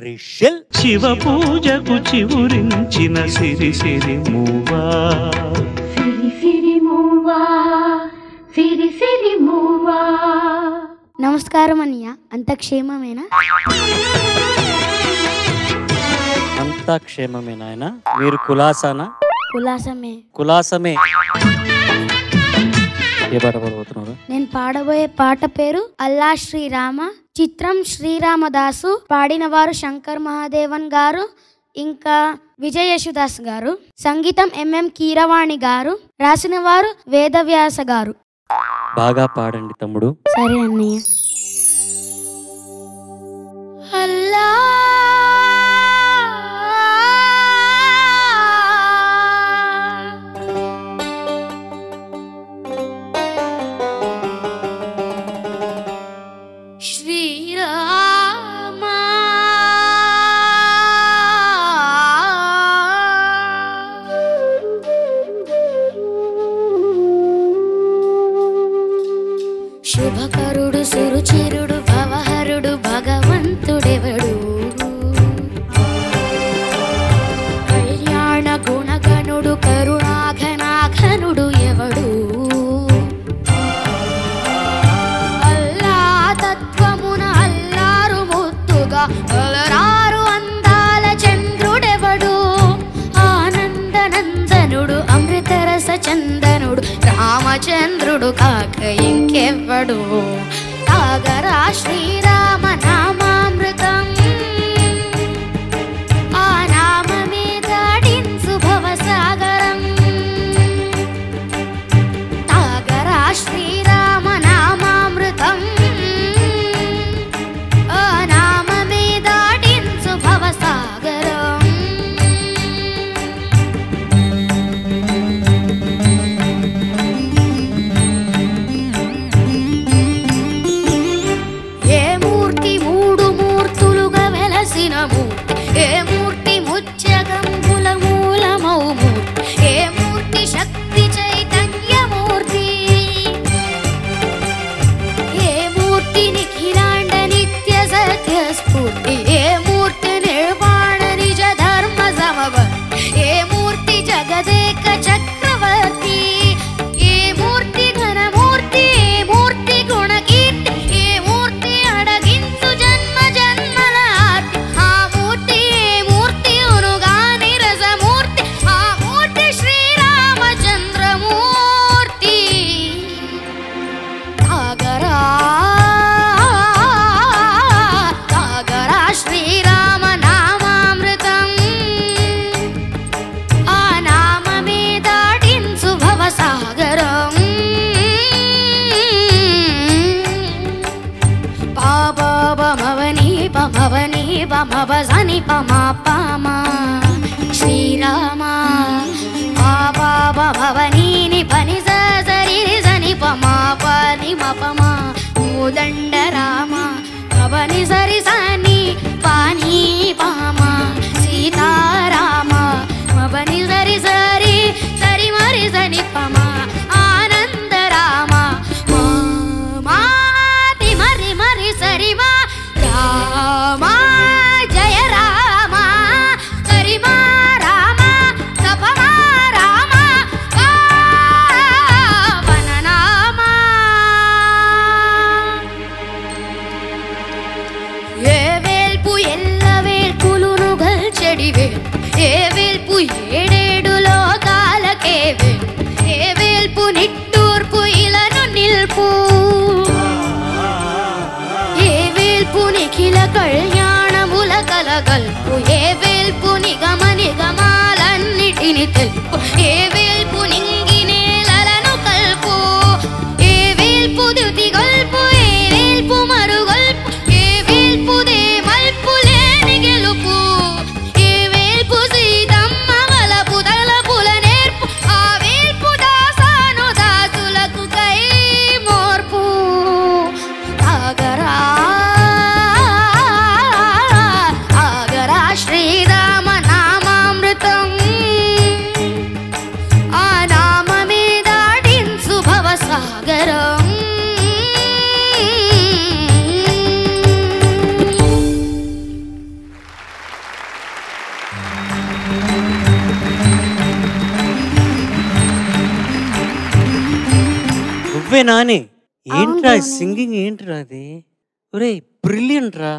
రిషల్ శివ పూజకు చివురించిన సిరి సిరి మూవా సిరి సిరి మూవా సిరి సిరి మూవా. నమస్కారం అన్నయ్య, అంత క్షేమమేనా? అంతా క్షేమమేనా ఆయన? మీరు కులాసానా? కులాసమే. ఏ పాట పాడబోతున్నారు? నేను పాడబోయే పాట పేరు అల్లా శ్రీరామ, చిత్రం శ్రీరామదాసు, పాడిన వారు శంకర్ మహాదేవన్ గారు ఇంకా విజయ యశుదాస్ గారు, సంగీతం ఎంఎం కీరవాణి గారు, రాసిన వారు వేదవ్యాస గారు. బాగా పాడండి తమ్ముడు. సరే అన్నయ్య. అల్లా శుభకరుడు సురుచిరుడు భవహరుడు భగవంతుడెవడు, కళ్యాణ గుణగణుడు కరుణాఘనాఘనుడు ఎవడు, అల్లా తత్వమున అల్లారు ముద్దుగా అలరారు అందాల చంద్రుడెవడు, ఆనందనందనుడు అమృతరస చందనుడు రామచంద్రుడు కాక ఇంకెవ్వడు, తాగరా శ్రీరామ నామామృతం, ఆ నామమే దాడించు భవసాగరం, తాగరా శ్రీరామ నామామృతం, ఆ నామమే దాడించు భవసాగరం. ఏ మూర్తి ముత్యగంబుల మూలమౌ మూర్తి, ఏ మూర్తి శక్తి చైతన్యమూర్తి, ఏ మూర్తి నిఖిలాండ నిత్య సత్య స్ఫూర్తి, ఏ మూర్తి నిర్వాణ నిజ ధర్మ సమవర్తి, ఏ మూర్తి జగదేక చక్రవర్తి, ఏ మూర్తి ఘనమూర్తి, ఏ మూర్తి గుణకీర్తి, ఏ మూర్తి అడగించు జన్మ జన్మల ఆర్తి, ఆ మూర్తి ఏ మూర్తి ఉనుగాని రసమూర్తి, ఆ మూర్తి శ్రీరామచంద్రమూర్తి. తాగరా తాగరా శ్రీరామ నామామృతం, ఆ నామమే దాటించు భవసాగరం. పాపమవని పమవని పమవసని పమా పామా శ్రీరామ, పాపమవని పని సరి సని పమా పని మపమా మూదండ రామ, పవని సరి సని పాని పామా సీతారామ, మవని సరి సరి సరి మరి సని పమా ఆనంద రామ, మాతి మరి మరి సరి మా రామ, జయ రామ సరి మా రామ తపమా రామ వననామ. ఏ వేల్పు ఎల్ల వేల్పులును గల్చెడి వేల్పు, ఏ వేల్పు ఏడేడు లోకాలకే వేల్పు, ఏ వేల్పు నిట్టూర్పు ఇలను నిల్పు, ఏ వేల్పు నిఖిల కళ్యాణముల కలగల్పు, ఏ వేల్పు నిగమ నిగమాలన్నిటిని తెలుపు, ఏ వేల్పు నింగి నేలలను కల్పు, ఏ వేల్పు దుతి గొల్పు, ఏ వేల్పు మరుగొల్పు, ఏ వేల్పు దే మల్పు లేని గెలుపు, ఏ వేల్పు సీతమ్మ వల నువ్వేనా అని ఏంట్రా అవును. సింగింగ్ ఏంట్రా అది ఒరే బ్రిలియంట్ రా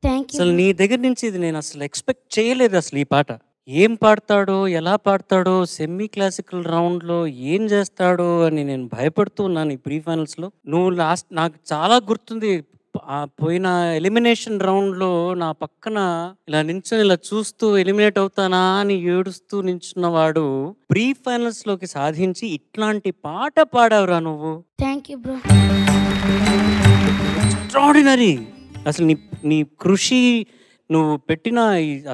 థ్యాంక్ యూ అసలు నీ దగ్గర నుంచి ఇది నేను అసలు ఎక్స్పెక్ట్ చేయలేదు అసలు ఈ పాట ఏం పాడతాడో ఎలా పాడతాడో సెమీ క్లాసికల్ రౌండ్ లో ఏం చేస్తాడో అని నేను భయపడుతూ ఉన్నాను ఈ ప్రీ ఫైనల్స్ లో నువ్వు లాస్ట్ నాకు చాలా గుర్తుంది ఆ పోయిన ఎలిమినేషన్ రౌండ్ లో నా పక్కన ఇలా నించొని ఇలా చూస్తూ ఎలిమినేట్ అవుతానా అని ఏడుస్తూ నించున్నవాడు ప్రీ ఫైనల్స్ లోకి సాధించి ఇట్లాంటి పాట పాడావురా నువ్వు థ్యాంక్ యూ బ్రో. ఎక్స్ట్రాడినరీ అసలు నీ కృషి నువ్వు పెట్టిన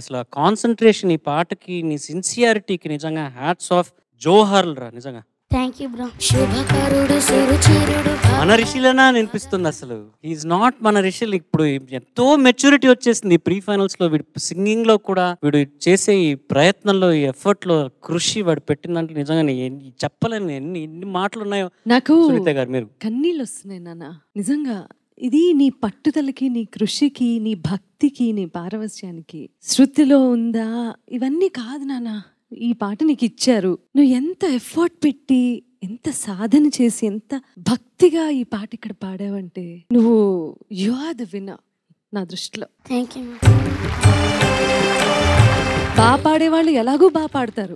అసలు కాన్సన్ట్రేషన్ ఈ పాటకి నీ సిన్సియారిటీకి నిజంగా హ్యాట్స్ ఆఫ్ జోహార్లు రా నిజంగా థ్యాంక్ యూ బ్రో. శుభకరుడు సురుచిరుడు మన రిషిలనా అనిపిస్తుంది అసలు ఈజ్ నాట్ మన రిషిల్ ఇప్పుడు ఎంతో మెచ్యూరిటీ వచ్చేసింది ప్రీ ఫైనల్స్ లో వీడు సింగింగ్ లో కూడా వీడు చేసే ఈ ప్రయత్నంలో ఈ ఎఫర్ట్ లో కృషి వాడు పెట్టిన దాంట్లో నిజంగా చెప్పలేను ఎన్ని మాటలు ఉన్నాయో నాకు సునీత గారు మీరు కన్నీళ్ళు వస్తున్నాయి నాన్న నిజంగా. ఇది నీ పట్టుదలకి, నీ కృషికి, నీ భక్తికి, నీ పారవస్యానికి శృతిలో ఉందా ఇవన్నీ కాదు నాన్న. ఈ పాట నీకు ఇచ్చారు, నువ్వు ఎంత ఎఫర్ట్ పెట్టి ఎంత సాధన చేసి ఎంత భక్తిగా ఈ పాట ఇక్కడ పాడావంటే నువ్వు యు ఆర్ ద విన్నర్ నా దృష్టిలో. Thank you. బాగా పాడేవాళ్ళు ఎలాగో బాగా పాడతారు,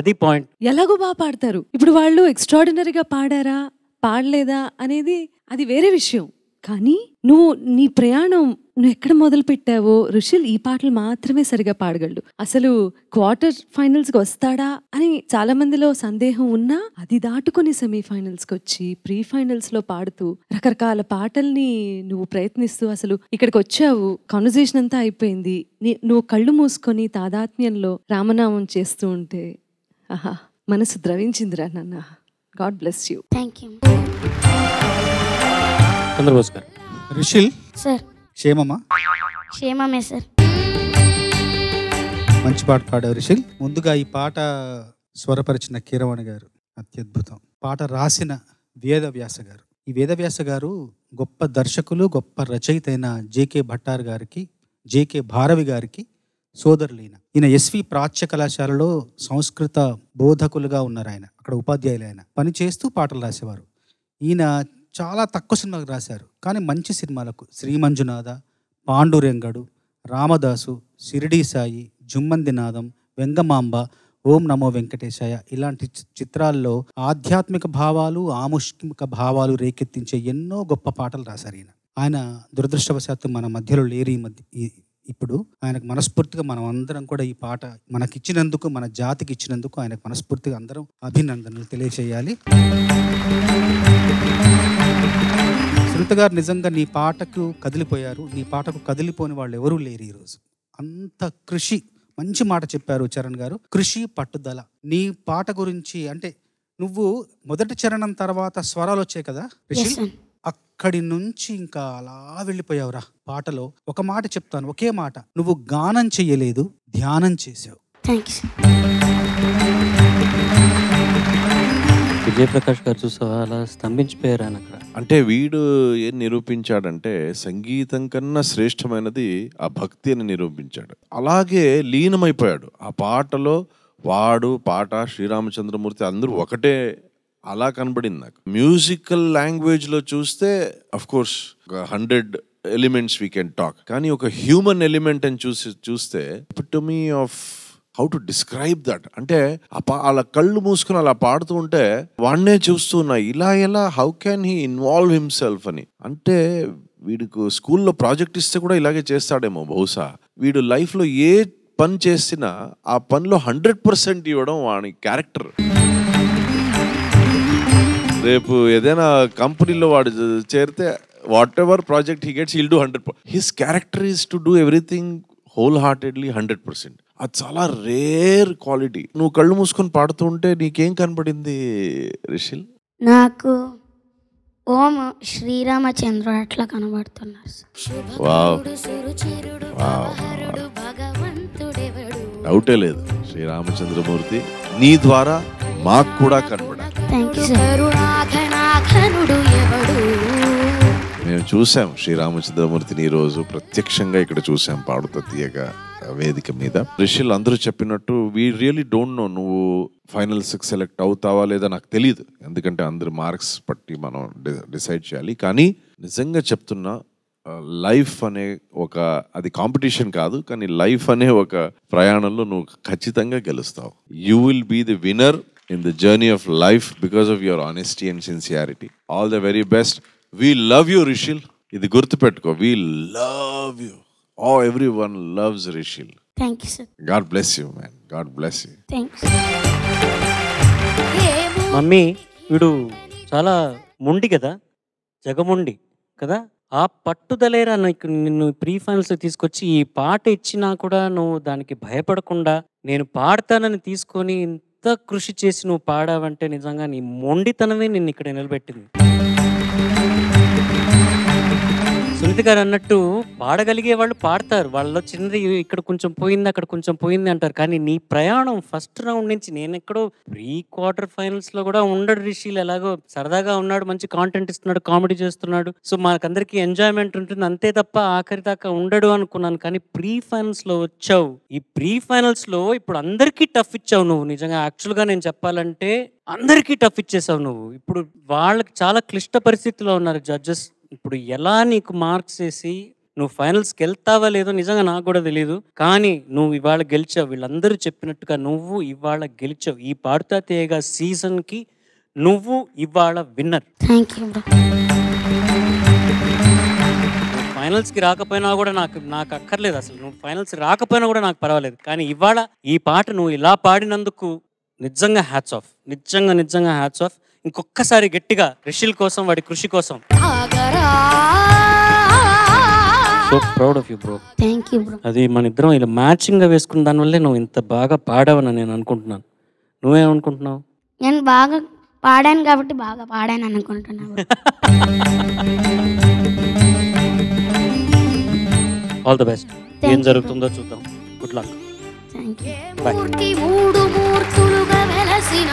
అది పాయింట్. ఎలాగో బాగా పాడతారు. ఇప్పుడు వాళ్ళు ఎక్స్ట్రాడినరీగా పాడారా పాడలేదా అనేది అది వేరే విషయం. కానీ నువ్వు నీ ప్రయాణం నువ్వు ఎక్కడ మొదలు పెట్టావో రుషిల్ ఈ పాటలు మాత్రమే సరిగా పాడగలడు. అసలు క్వార్టర్ ఫైనల్స్ కి వస్తాడా అని చాలా మందిలో సందేహం ఉన్నా అది దాటుకుని సెమీఫైనల్స్ కి వచ్చి ప్రీ ఫైనల్స్ లో పాడుతూ రకరకాల పాటల్ని నువ్వు ప్రయత్నిస్తూ అసలు ఇక్కడికి వచ్చావు. కాన్వర్సేషన్ అంతా అయిపోయింది, నువ్వు కళ్ళు మూసుకొని తాదాత్మ్యంలో రామనామం చేస్తూ ఉంటే ఆహా మనసు ద్రవించిందిరా నాన్న. God bless you. Thank you Chandrabose గారు. రిషిల్ సార్. క్షేమమా? క్షేమమే సార్. మంచి పాట పాడావు రిషిల్. ముందుగా ఈ పాట స్వరపరిచిన కీరవాణి గారు అత్యద్భుతం. పాట రాసిన వేదవ్యాస గారు. ఈ వేదవ్యాస గారు గొప్ప దర్శకులు, గొప్ప రచయిత అయిన జేకే భట్టార్ గారికి, జేకే భారవి గారికి సోదరులైన ఈయన ఎస్వి ప్రాచ్య కళాశాలలో సంస్కృత బోధకులుగా ఉన్నారు. ఆయన అక్కడ ఉపాధ్యాయులు. ఆయన పని చేస్తూ పాటలు రాసేవారు. ఈయన చాలా తక్కువ సినిమాలకు రాశారు, కానీ మంచి సినిమాలకు శ్రీమంజునాథ, పాండురంగడు, రామదాసు, షిరిడీ సాయి, జుమ్మంది నాదం, వెంగమాంబ, ఓం నమో వెంకటేశాయ ఇలాంటి చిత్రాల్లో ఆధ్యాత్మిక భావాలు, ఆముష్మిక భావాలు రేకెత్తించే ఎన్నో గొప్ప పాటలు రాశారు ఈయన. ఆయన దురదృష్టవశాత్తు మన మధ్యలో లేరు ఇప్పుడు. ఆయనకు మనస్ఫూర్తిగా మనం అందరం కూడా ఈ పాట మనకిచ్చినందుకు, మన జాతికి ఇచ్చినందుకు ఆయనకు మనస్ఫూర్తిగా అందరం అభినందనలు తెలియచేయాలి. సునీత గారు నిజంగా నీ పాటకు కదిలిపోయారు. నీ పాటకు కదిలిపోని వాళ్ళు ఎవరూ లేరు ఈరోజు. అంత కృషి, మంచి మాట చెప్పారు చరణ్ గారు. కృషి, పట్టుదల. నీ పాట గురించి అంటే నువ్వు మొదటి చరణం తర్వాత స్వరాలు వచ్చాయి కదా రిషి, అక్కడి నుంచి ఇంకా అలా వెళ్ళిపోయావురా పాటలో. ఒక మాట చెప్తాను, ఒకే మాట. నువ్వు గానం చెయ్యలేదు, ధ్యానం చేసావు. విజయప్రకాష్ గారు చూసావా అలా స్తంభించిపోయారు ఆయన అక్కడ. అంటే వీడు ఏం నిరూపించాడంటే సంగీతం కన్నా శ్రేష్టమైనది ఆ భక్తి అని నిరూపించాడు. అలాగే లీనమైపోయాడు ఆ పాటలో. వాడు పాట శ్రీరామచంద్రమూర్తి అందరూ ఒకటే అలా కనబడింది నాకు. మ్యూజికల్ లాంగ్వేజ్ లో చూస్తే of course 100 elements we can talk, కానీ ఒక హ్యూమన్ ఎలిమెంట్ అని చూస్తే epitome of how to describe that. అంటే అలా కళ్ళు మూసుకుని అలా పాడుతూ ఉంటే వాడినే చూస్తున్నా ఇలా ఎలా how can he involve himself అని. అంటే వీడికి స్కూల్లో ప్రాజెక్ట్ ఇస్తే కూడా ఇలాగే చేస్తాడేమో బహుశా. వీడు లైఫ్లో ఏ పని చేసినా ఆ పనిలో 100% ఇవ్వడం వాడి క్యారెక్టర్. రేపు ఏదైనా కంపెనీలో వాడు చేరితే what ever project he gets he'll do 100%. His character is to do everything whole heartedly 100%. అది చాలా రేర్ క్వాలిటీ. నువ్వు కళ్ళు మూసుకొని పాడుతూ ఉంటే నీకేం కనపడింది రిషిల్? నాకు ఓం శ్రీరామచంద్రుడు అట్లా కనబడుతున్నారు. డౌటే లేదు, శ్రీరామచంద్రమూర్తి నీ ద్వారా మాకు కూడా కనబడాలి. మేము చూసాం శ్రీరామచంద్రమూర్తిని ఈరోజు ప్రత్యక్షంగా ఇక్కడ చూసాం పాడుతూ తీయగా. వేదిక మీద. రిషిల్ అందరూ చెప్పినట్టు వీ రియలీ డోంట్ నో నువ్వు ఫైనల్స్కి సెలెక్ట్ అవుతావా లేదా నాకు తెలియదు, ఎందుకంటే అందరి మార్క్స్ పట్టి మనం డిసైడ్ చేయాలి. కానీ నిజంగా చెప్తున్నా, లైఫ్ అనే ఒక అది కాంపిటీషన్ కాదు, కానీ లైఫ్ అనే ఒక ప్రయాణంలో నువ్వు ఖచ్చితంగా గెలుస్తావు. You will be the winner in the journey of life because of your honesty and sincerity. All the very best. We love you Rishil. ఇది గుర్తుపెట్టుకో, we love you. Everyone loves Rishil. Thank you, sir. God bless you, man. God bless you. Thanks. Mummy వీడు చాలా మొండి కదా, జగమొండి కదా, ఆ పట్టుదలేరా నిన్ను pre finals తీసుకొచ్చి ఈ పాట ఇచ్చినా కూడా నువ్వు దానికి భయపడకుండా నేను పాడతానని తీసుకొని ఇంత కృషి చేసి నువ్వు పాడావంటే నిజంగా నీ మొండితనమే నిన్ను ఇక్కడ నిలబెట్టింది. సునీత గారు అన్నట్టు పాడగలిగే వాళ్ళు పాడతారు, వాళ్ళలో చిన్నది ఇక్కడ కొంచెం పోయింది అక్కడ కొంచెం పోయింది అంటారు. కానీ నీ ప్రయాణం ఫస్ట్ రౌండ్ నుంచి నేను ఎక్కడో ప్రీ క్వార్టర్ ఫైనల్స్ లో కూడా ఉండడు రిషిల్, ఎలాగో సరదాగా ఉన్నాడు, మంచి కాంటెంట్ ఇస్తున్నాడు, కామెడీ చేస్తున్నాడు, సో మనకందరికి ఎంజాయ్మెంట్ ఉంటుంది అంతే తప్ప ఆఖరి దాకా ఉండడు అనుకున్నాను. కానీ ప్రీ ఫైనల్స్ లో వచ్చావు. ఈ ప్రీ ఫైనల్స్ లో ఇప్పుడు అందరికీ టఫ్ ఇచ్చావు నువ్వు. నిజంగా యాక్చువల్ గా నేను చెప్పాలంటే అందరికీ టఫ్ ఇచ్చేసావు నువ్వు. ఇప్పుడు వాళ్ళకి చాలా క్లిష్ట పరిస్థితిలో ఉన్నారు జడ్జెస్. ఇప్పుడు ఎలా నీకు మార్క్స్ వేసి నువ్వు ఫైనల్స్కి వెళ్తావా లేదో నిజంగా నాకు కూడా తెలియదు. కానీ నువ్వు ఇవాళ గెలిచావు, వీళ్ళందరూ చెప్పినట్టుగా నువ్వు ఇవాళ గెలిచావు. ఈ పాడుతా తీయగా సీజన్కి నువ్వు ఇవాళ విన్నర్. Thank you bro. ఫైనల్స్కి రాకపోయినా కూడా నాకు అక్కర్లేదు అసలు, నువ్వు ఫైనల్స్ రాకపోయినా కూడా నాకు పర్వాలేదు. కానీ ఇవాళ ఈ పాట నువ్వు ఇలా పాడినందుకు నిజంగా హ్యాట్స్ ఆఫ్, నిజంగా హ్యాట్స్ ఆఫ్. ఇంకొక్కసారి గట్టిగా రిషిల్ కోసం, వాడి కృషి కోసం. So proud of you bro. Thank you bro. అది మన ఇద్దరం ఇలా మ్యాచింగ్ గా వేసుకున్న దానివల్లే నువ్వు ఇంత బాగా పాడావని నేను అనుకుంటున్నాను. నువ్వేమనుకుంటున్నావు? నేను బాగా పాడాను కాబట్టి బాగా పాడాను అనుకుంటున్నాను. All the best. ఏం జరుగుతుందో చూద్దాం. Good luck. Thank you. Bye. మూర్తి మూడు మూర్తులుగా వెలసిన